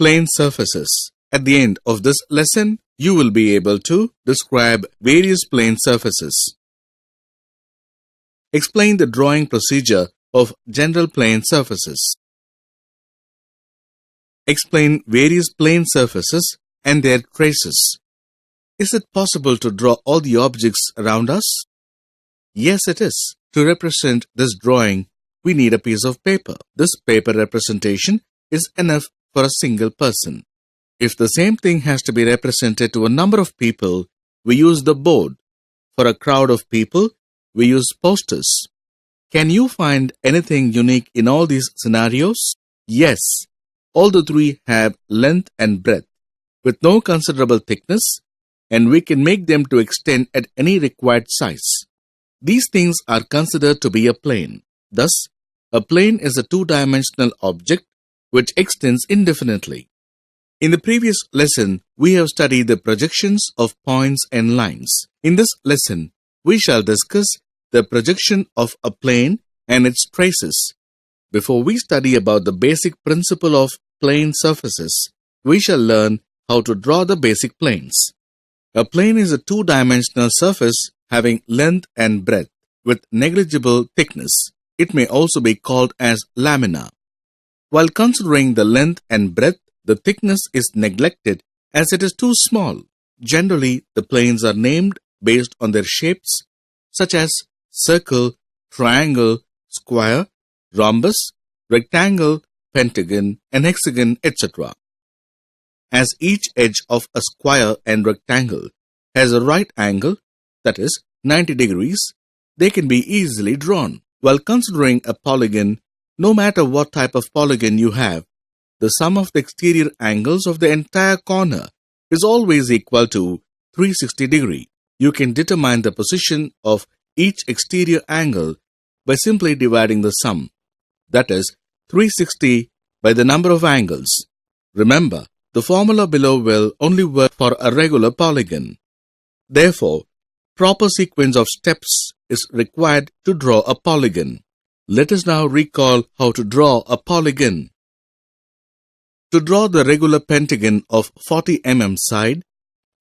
plane surfaces. At the end of this lesson, you will be able to describe various plane surfaces. Explain the drawing procedure of general plane surfaces. Explain various plane surfaces and their traces. Is it possible to draw all the objects around us? Yes, it is. To represent this drawing, we need a piece of paper. This paper representation is enough for a single person. If the same thing has to be represented to a number of people, we use the board. For a crowd of people, we use posters. Can you find anything unique in all these scenarios? Yes. All the three have length and breadth, with no considerable thickness, and we can make them to extend at any required size. These things are considered to be a plane. Thus, a plane is a two-dimensional object which extends indefinitely. In the previous lesson, we have studied the projections of points and lines. In this lesson, we shall discuss the projection of a plane and its traces. Before we study about the basic principle of plane surfaces, we shall learn how to draw the basic planes. A plane is a two-dimensional surface having length and breadth with negligible thickness. It may also be called as lamina. While considering the length and breadth, the thickness is neglected as it is too small. Generally, the planes are named based on their shapes such as circle, triangle, square, rhombus, rectangle, pentagon, and hexagon, etc. As each edge of a square and rectangle has a right angle, that is 90 degrees, they can be easily drawn. While considering a polygon, no matter what type of polygon you have, the sum of the exterior angles of the entire corner is always equal to 360 degrees. You can determine the position of each exterior angle by simply dividing the sum, that is 360 by the number of angles. Remember, the formula below will only work for a regular polygon. Therefore, proper sequence of steps is required to draw a polygon. Let us now recall how to draw a polygon. To draw the regular pentagon of 40 mm side,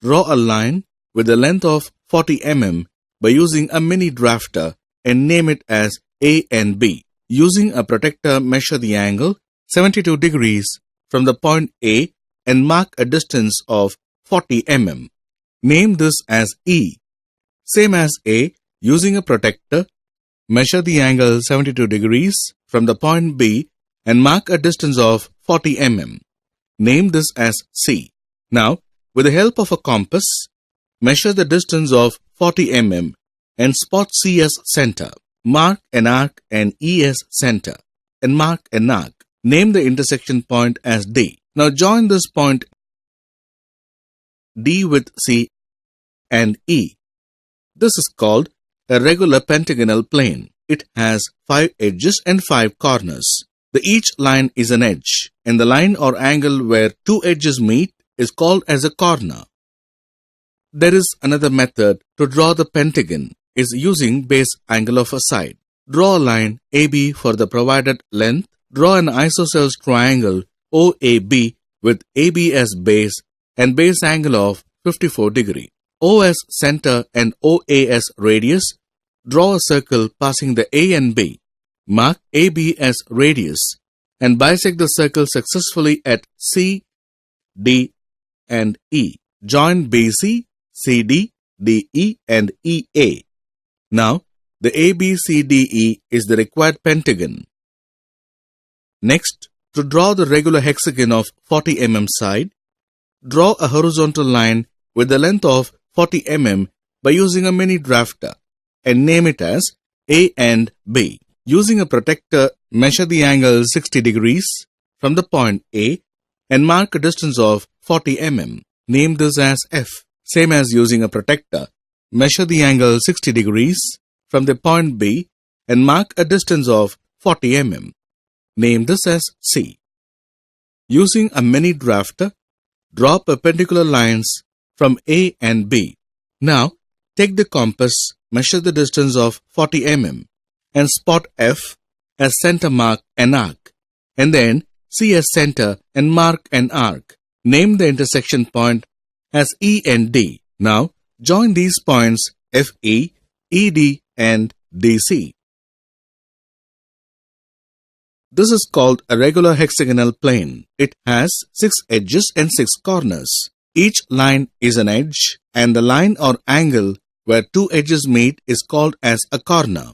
draw a line with a length of 40 mm by using a mini drafter and name it as A and B. Using a protractor, measure the angle 72 degrees from the point A and mark a distance of 40 mm. Name this as E. Same as A, using a protractor, measure the angle 72 degrees from the point B and mark a distance of 40 mm. Name this as C. Now, with the help of a compass, measure the distance of 40 mm and spot C as center. Mark an arc and E as center and mark an arc. Name the intersection point as D. Now join this point D with C and E. This is called a regular pentagonal plane. It has 5 edges and 5 corners. Each line is an edge, and the line or angle where 2 edges meet is called as a corner. There is another method to draw the pentagon, is using base angle of a side. Draw a line AB for the provided length. Draw an isosceles triangle OAB with AB as base and base angle of 54 degrees. O as center and OA as radius. Draw a circle passing the A and B. Mark AB as radius and bisect the circle successfully at C, D, and E. Join BC, CD, DE, and EA. Now, the ABCDE is the required pentagon. Next, to draw the regular hexagon of 40 mm side, draw a horizontal line with the length of 40 mm by using a mini drafter and name it as A and B. Using a protractor, measure the angle 60 degrees from the point A and mark a distance of 40 mm. Name this as F. Same as using a protractor, measure the angle 60 degrees from the point B and mark a distance of 40 mm. Name this as C. Using a mini drafter, draw perpendicular lines from A and B. Now, take the compass, measure the distance of 40 mm and spot F as center mark an arc, and then C as center and mark an arc. Name the intersection point as E and D. Now, join these points FE, ED and DC. This is called a regular hexagonal plane. It has 6 edges and 6 corners. Each line is an edge, and the line or angle where 2 edges meet is called as a corner.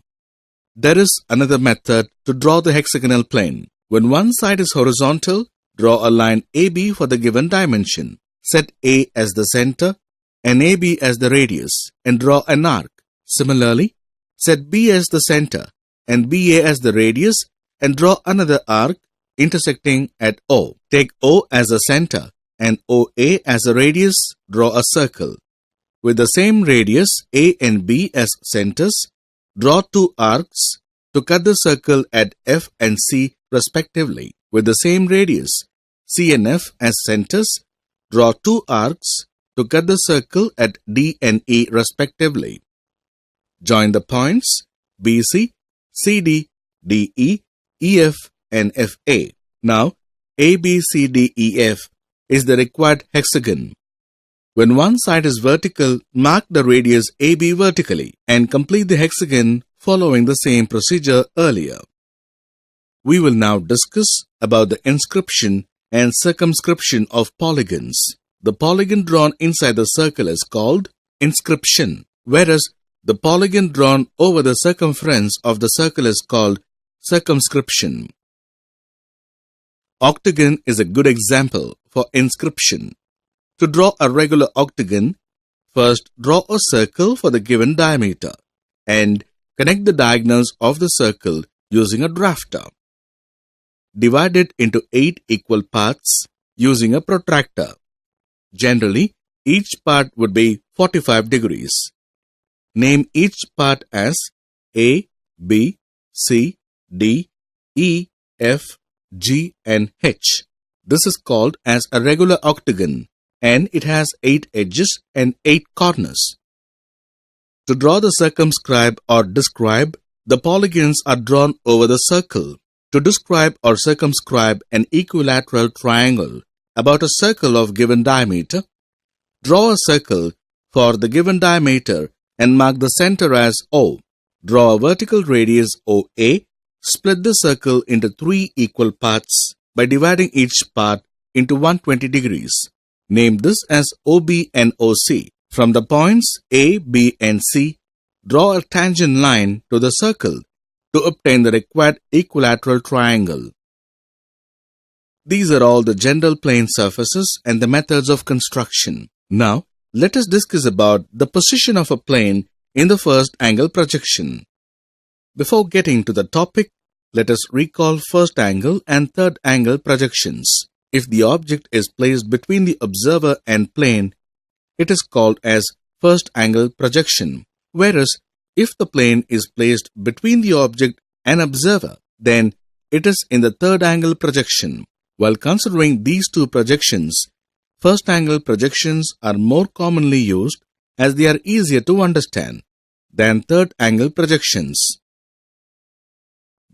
There is another method to draw the hexagonal plane. When one side is horizontal, draw a line AB for the given dimension. Set A as the center and AB as the radius and draw an arc. Similarly, set B as the center and BA as the radius and draw another arc intersecting at O. Take O as a center and OA as a radius, draw a circle. With the same radius A and B as centers, draw 2 arcs to cut the circle at F and C respectively. With the same radius C and F as centers, draw 2 arcs to cut the circle at D and E respectively. Join the points BC, CD, DE, EF and FA. Now, ABCDEF is the required hexagon. When one side is vertical, mark the radius AB vertically and complete the hexagon following the same procedure earlier. We will now discuss about the inscription and circumscription of polygons. The polygon drawn inside the circle is called inscription, whereas the polygon drawn over the circumference of the circle is called circumscription. Octagon is a good example for inscription. To draw a regular octagon, first draw a circle for the given diameter and connect the diagonals of the circle using a drafter. Divide it into 8 equal parts using a protractor. Generally, each part would be 45 degrees. Name each part as A, B, C, D, E, F, G and H. This is called as a regular octagon and it has 8 edges and 8 corners. To draw the circumscribe or describe, the polygons are drawn over the circle. To describe or circumscribe an equilateral triangle about a circle of given diameter, draw a circle for the given diameter and mark the center as O. Draw a vertical radius OA. Split the circle into 3 equal parts by dividing each part into 120 degrees. Name this as OB and OC. From the points A, B and C, draw a tangent line to the circle to obtain the required equilateral triangle. These are all the general plane surfaces and the methods of construction. Now, let us discuss about the position of a plane in the first angle projection. Before getting to the topic, let us recall first angle and third angle projections. If the object is placed between the observer and plane, it is called as first angle projection. Whereas, if the plane is placed between the object and observer, then it is in the third angle projection. While considering these two projections, first angle projections are more commonly used as they are easier to understand than third angle projections.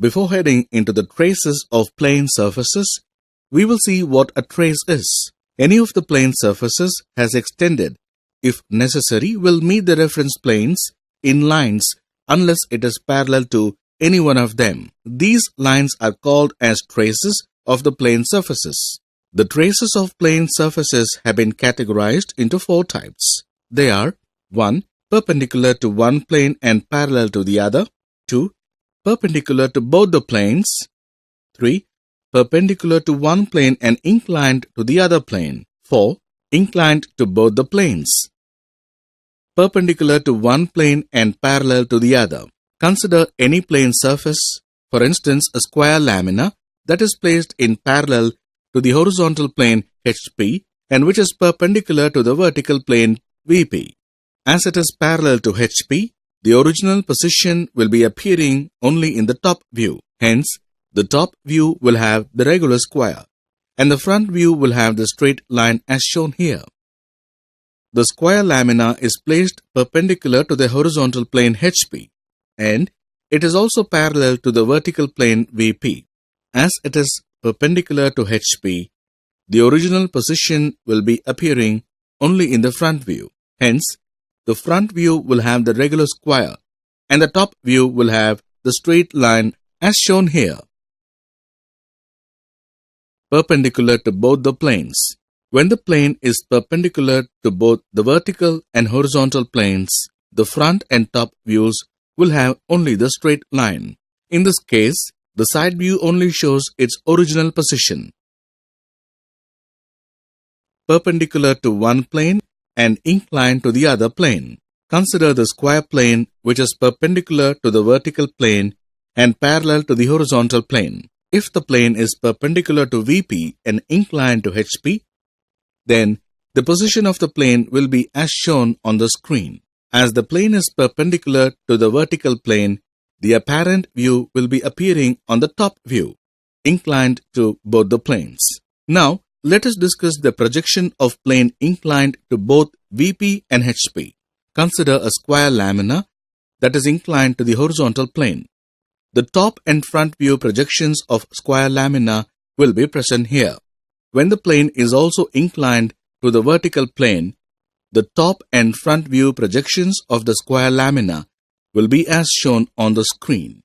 Before heading into the traces of plane surfaces, we will see what a trace is. Any of the plane surfaces has extended, if necessary, will meet the reference planes in lines unless it is parallel to any one of them. These lines are called as traces of the plane surfaces. The traces of plane surfaces have been categorized into 4 types. They are 1. Perpendicular to one plane and parallel to the other. 2. Perpendicular to both the planes. 3. Perpendicular to one plane and inclined to the other plane. 4. Inclined to both the planes. Perpendicular to one plane and parallel to the other. Consider any plane surface, for instance a square lamina that is placed in parallel to the horizontal plane HP and which is perpendicular to the vertical plane VP. As it is parallel to HP, the original position will be appearing only in the top view. Hence, the top view will have the regular square and the front view will have the straight line as shown here. The square lamina is placed perpendicular to the horizontal plane HP and it is also parallel to the vertical plane VP. As it is perpendicular to HP, the original position will be appearing only in the front view. Hence, the front view will have the regular square and the top view will have the straight line as shown here. Perpendicular to both the planes. When the plane is perpendicular to both the vertical and horizontal planes, the front and top views will have only the straight line. In this case, the side view only shows its original position. Perpendicular to one plane and inclined to the other plane. Consider the square plane which is perpendicular to the vertical plane and parallel to the horizontal plane. If the plane is perpendicular to VP and inclined to HP, then the position of the plane will be as shown on the screen. As the plane is perpendicular to the vertical plane, the apparent view will be appearing on the top view, inclined to both the planes. Now, let us discuss the projection of plane inclined to both VP and HP. Consider a square lamina that is inclined to the horizontal plane. The top and front view projections of square lamina will be present here. When the plane is also inclined to the vertical plane, the top and front view projections of the square lamina will be as shown on the screen.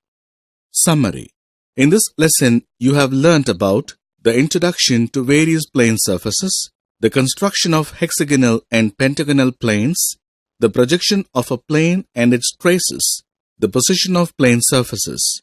Summary. In this lesson, you have learnt about the introduction to various plane surfaces, the construction of hexagonal and pentagonal planes, the projection of a plane and its traces, the position of plane surfaces.